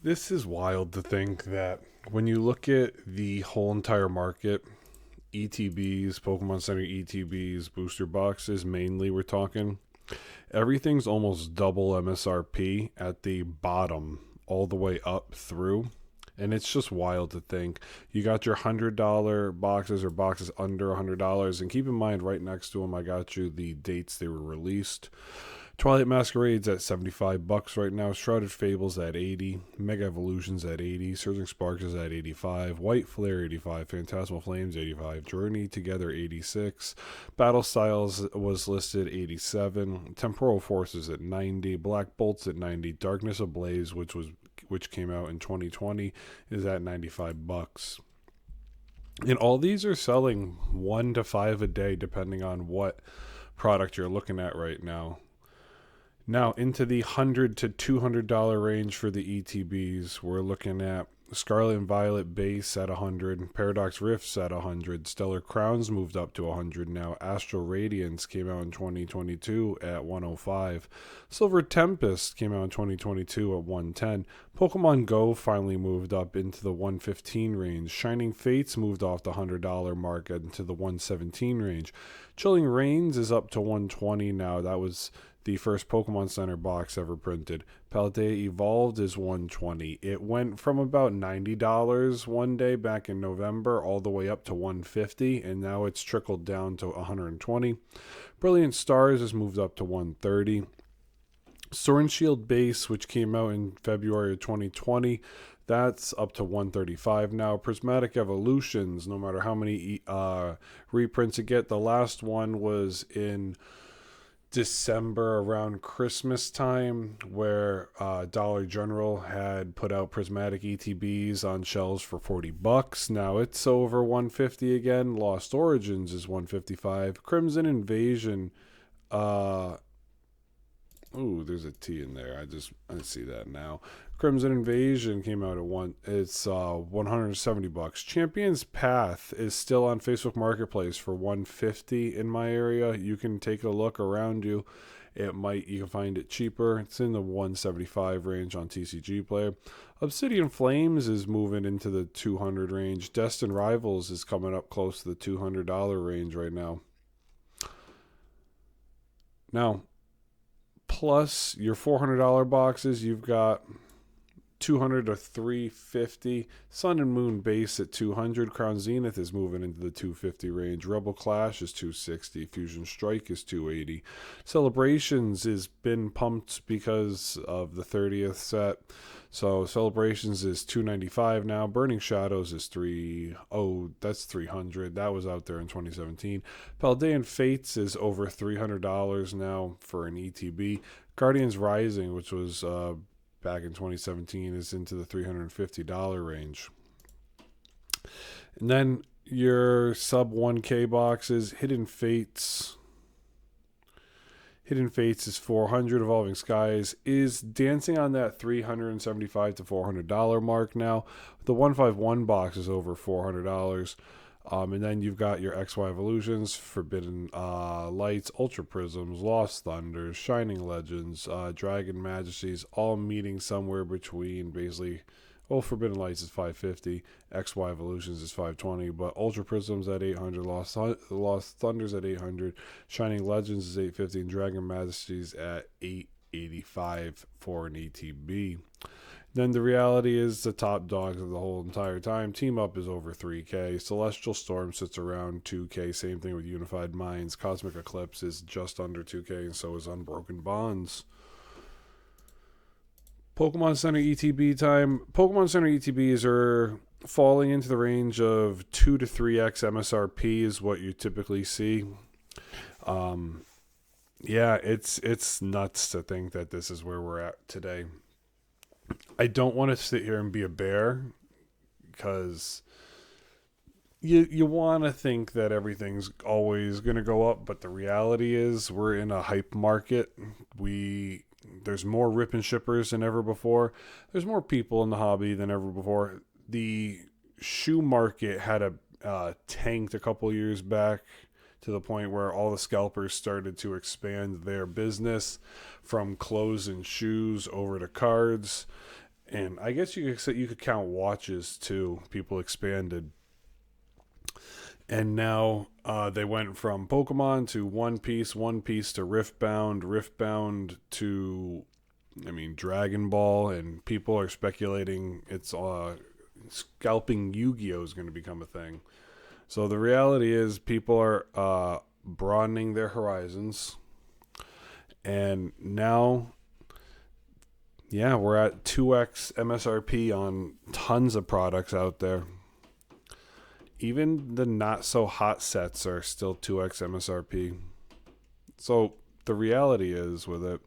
This is wild to think that when you look at the whole entire market, ETBs, Pokemon Center ETBs, booster boxes mainly, we're talking, everything's almost double MSRP at the bottom, all the way up through. And it's just wild to think. You got your $100 boxes or boxes under $100. And keep in mind, right next to them, I got you the dates they were released. Twilight Masquerade's at $75 right now. Shrouded Fables at 80. Mega Evolutions at 80. Surging Sparks is at 85. White Flare 85. Phantasmal Flames 85. Journey Together 86. Battle Styles was listed 87. Temporal Forces at 90. Black Bolts at 90. Darkness Ablaze, which came out in 2020, is at $95. And all these are selling 1 to 5 a day depending on what product you're looking at right now. Now, into the $100 to $200 range for the ETBs, we're looking at Scarlet and Violet base at 100, Paradox Rifts at 100, Stellar Crowns moved up to 100 now, Astral Radiance came out in 2022 at 105, Silver Tempest came out in 2022 at 110, Pokemon Go finally moved up into the 115 range, Shining Fates moved off the $100 mark into the 117 range, Chilling Reigns is up to 120 now. That was the first Pokemon Center box ever printed. Paldea Evolved is 120. It went from about $90 one day back in November all the way up to 150, and now it's trickled down to 120. Brilliant Stars has moved up to 130. Sword and Shield base, which came out in February of 2020, that's up to 135 now. Prismatic Evolutions, no matter how many reprints you get, the last one was in December around Christmas time, where Dollar General had put out prismatic ETBs on shelves for $40. Now it's over 150 again. Lost Origins is 155. Crimson Invasion, there's a T in there. I see that now. Crimson Invasion came out at it's $170. Champions Path is still on Facebook Marketplace for $150 in my area. You can take a look around you. You can find it cheaper. It's in the $175 range on TCG Player. Obsidian Flames is moving into the $200 range. Destined Rivals is coming up close to the $200 range right now. Now, plus your $400 boxes, you've got 200 to 350. Sun and Moon base at 200. Crown Zenith is moving into the 250 range. Rebel Clash is 260. Fusion Strike is 280. Celebrations has been pumped because of the 30th set. So Celebrations is 295 now. Burning Shadows is that's 300. That was out there in 2017. Paldean Fates is over $300 now for an ETB. Guardians Rising, which was back in 2017, is into the $350 range. And then your sub 1K boxes, Hidden Fates is 400. Evolving Skies is dancing on that $375 to $400 mark now. The 151 box is over $400. And then you've got your XY Evolutions, Forbidden Lights, Ultra Prisms, Lost Thunders, Shining Legends, Dragon Majesties, all meeting somewhere between basically, Forbidden Lights is $550, XY Evolutions is $520, but Ultra Prisms at $800, Lost Thunders at $800, Shining Legends is $850, and Dragon Majesties at $885 for an ETB. Then the reality is the top dogs of the whole entire time. Team Up is over 3K. Celestial Storm sits around 2K. Same thing with Unified Minds. Cosmic Eclipse is just under 2K, and so is Unbroken Bonds. Pokemon Center ETB time. Pokemon Center ETBs are falling into the range of 2 to 3x MSRP is what you typically see. It's nuts to think that this is where we're at today. I don't want to sit here and be a bear, because you want to think that everything's always going to go up, but the reality is we're in a hype market. There's more rip and shippers than ever before. There's more people in the hobby than ever before. The shoe market had tanked a couple years back to the point where all the scalpers started to expand their business from clothes and shoes over to cards. And I guess you could count watches too. People expanded, and now they went from Pokemon to One Piece to Riftbound to, I mean, Dragon Ball, and people are speculating it's scalping Yu-Gi-Oh is going to become a thing. So the reality is, people are broadening their horizons, and now, yeah, we're at 2x MSRP on tons of products out there. Even the not so hot sets are still 2x MSRP. So the reality is with it,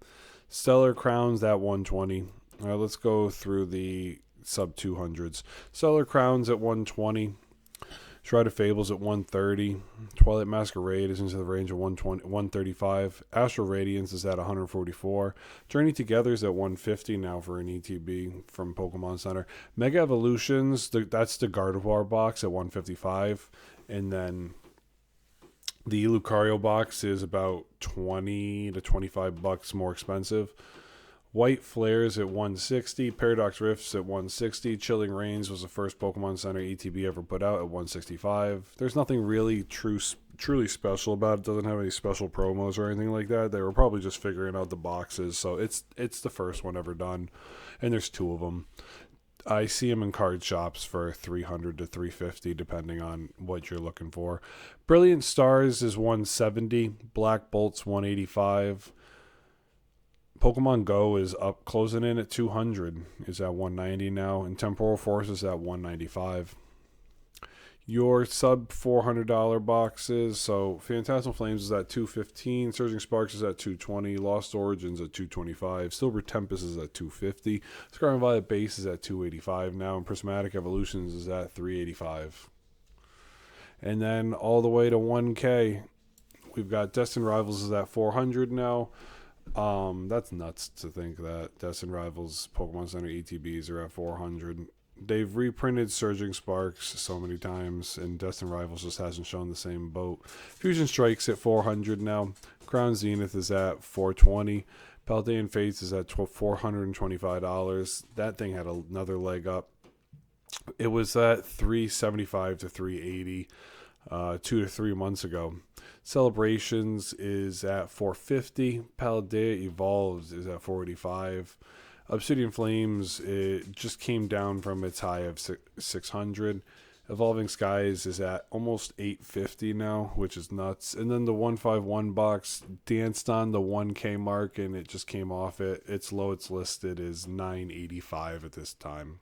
Stellar Crowns at 120. All right, let's go through the sub 200s. Stellar Crowns at 120. Shrouded Fables at 130. Twilight Masquerade is into the range of 135. Astral Radiance is at 144. Journey Together is at 150 now for an ETB from Pokemon Center. Mega Evolutions, that's the Gardevoir box at 155. And then the Lucario box is about 20 to 25 bucks more expensive. White Flares at 160, Paradox Rifts at 160, Chilling Reigns was the first Pokemon Center ETB ever put out at 165. There's nothing really truly special about it. Doesn't have any special promos or anything like that. They were probably just figuring out the boxes, so it's the first one ever done, and there's two of them. I see them in card shops for 300 to 350 depending on what you're looking for. Brilliant Stars is 170, Black Bolt's 185. Pokemon Go is up, closing in at 200. Is at 190 now, and Temporal Force is at 195. Your sub $400 boxes. So Phantasmal Flames is at 215. Surging Sparks is at 220. Lost Origins at 225. Silver Tempest is at 250. Scarlet Violet Base is at 285 now, and Prismatic Evolutions is at 385. And then all the way to 1K, we've got Destined Rivals is at 400 now. That's nuts to think that Destined Rivals Pokemon Center ETBs are at 400. They've reprinted Surging Sparks so many times, and Destined Rivals just hasn't shown the same boat. Fusion Strike's at 400 now. Crown Zenith is at 420. Paldean Fates is at $425. That thing had another leg up. It was at 375 to 380 2 to 3 months ago. Celebrations is at 450. Paldea Evolves is at 485. Obsidian Flames, it just came down from its high of 600. Evolving Skies is at almost 850 now, which is nuts. And then the 151 box danced on the 1K mark, and it just came off it. Its low it's listed is 985 at this time.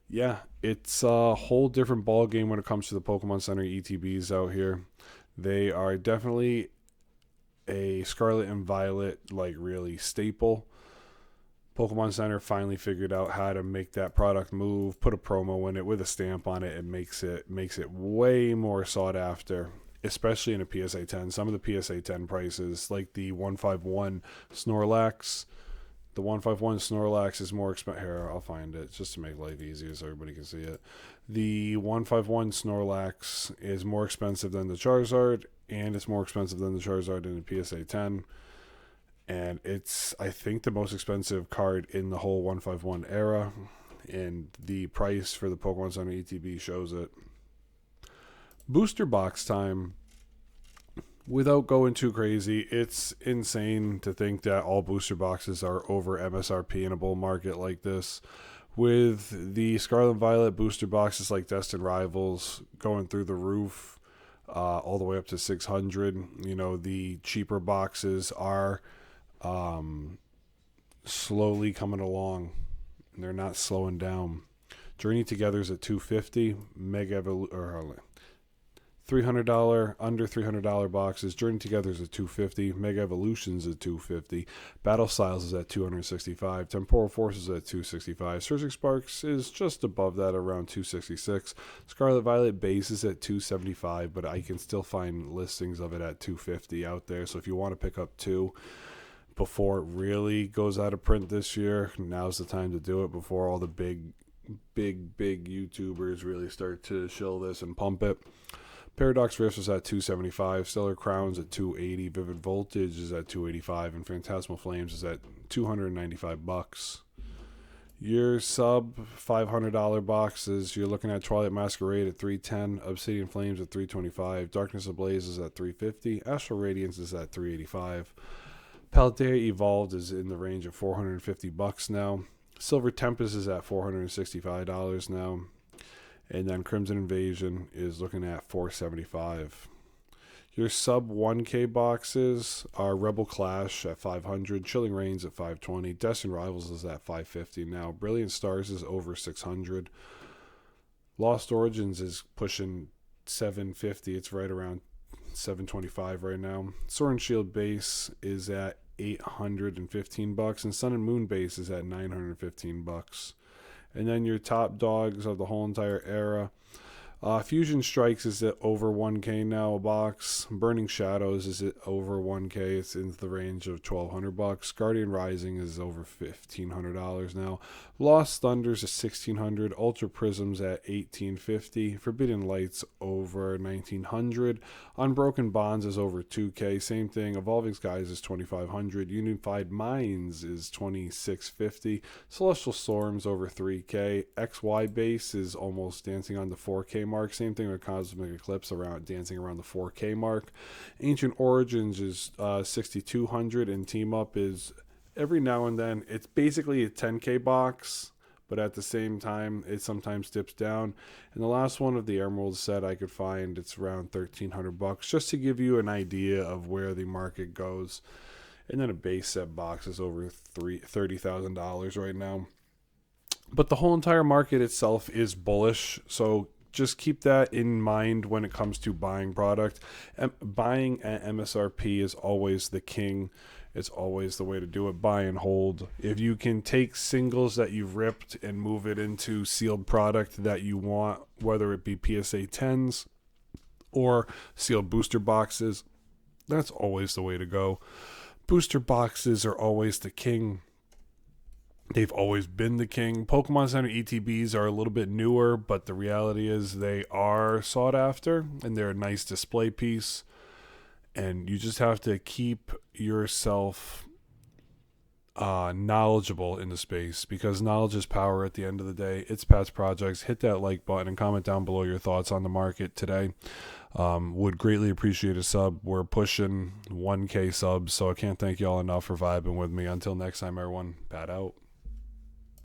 Yeah, it's a whole different ball game when it comes to the Pokemon Center ETBs out here. They are definitely a Scarlet and Violet, like, really staple. Pokemon Center finally figured out how to make that product move, put a promo in it with a stamp on it, and makes it way more sought after, especially in a PSA 10. Some of the PSA 10 prices, like the 151 Snorlax. The 151 Snorlax is more expensive. Here, I'll find it just to make life easier so everybody can see it. The 151 Snorlax is more expensive than the Charizard, and it's more expensive than the Charizard in the PSA 10. And it's, I think, the most expensive card in the whole 151 era. And the price for the Pokemon Center ETB shows it. Booster box time. Without going too crazy, it's insane to think that all booster boxes are over MSRP in a bull market like this. With the Scarlet and Violet booster boxes like Destined Rivals going through the roof, all the way up to 600. You know, the cheaper boxes are slowly coming along, and they're not slowing down. Journey Together's at 250. $300 under $300 boxes. Journey Together's at 250. Mega Evolutions at 250. Battle Styles is at 265. Temporal Force is at 265. Surging Sparks is just above that, around 266. Scarlet Violet Base is at 275, but I can still find listings of it at 250 out there. So if you want to pick up two before it really goes out of print this year, now's the time to do it before all the big YouTubers really start to shill this and pump it. Paradox Rifts is at 275, Stellar Crowns at 280, Vivid Voltage is at 285, and Phantasmal Flames is at $295. Your sub $500 boxes, you're looking at Twilight Masquerade at $310, Obsidian Flames at $325, Darkness Ablaze is at $350, Astral Radiance is at $385. Paldea Evolved is in the range of $450 now. Silver Tempest is at $465 now. And then Crimson Invasion is looking at $475. Your sub 1K boxes are Rebel Clash at $500, Chilling Reigns at $520, Destined Rivals is at $550 now. Brilliant Stars is over $600. Lost Origins is pushing $750. It's right around $725 right now. Sword and Shield base is at $815, and Sun and Moon base is at $915. And then your top dogs of the whole entire era. Fusion Strikes is at over 1K now a box. Burning Shadows is at over 1K. It's in the range of $1,200. Guardian Rising is over $1,500 now. Lost Thunders is $1,600. Ultra Prisms at $1,850. Forbidden Lights over $1,900. Unbroken Bonds is over 2K. Same thing. Evolving Skies is $2,500. Unified Minds is $2,650. Celestial Storms over 3K. XY Base is almost dancing on the 4K mark. Same thing with Cosmic Eclipse, around dancing around the 4K mark. Ancient Origins is $6,200, and Team Up is every now and then. It's basically a 10K box, but at the same time it sometimes dips down. And the last one of the Emerald set I could find, it's around $1,300, just to give you an idea of where the market goes. And then a base set box is over $30,000 right now. But the whole entire market itself is bullish, so just keep that in mind when it comes to buying product. Buying at MSRP is always the king. It's always the way to do it. Buy and hold. If you can take singles that you've ripped and move it into sealed product that you want, whether it be PSA 10s or sealed booster boxes, that's always the way to go. Booster boxes are always the king. They've always been the king. Pokemon Center ETBs are a little bit newer, but the reality is they are sought after, and they're a nice display piece. And you just have to keep yourself knowledgeable in the space, because knowledge is power at the end of the day. It's Pat's Projects. Hit that like button and comment down below your thoughts on the market today. Would greatly appreciate a sub. We're pushing 1K subs, so I can't thank you all enough for vibing with me. Until next time, everyone, Pat out.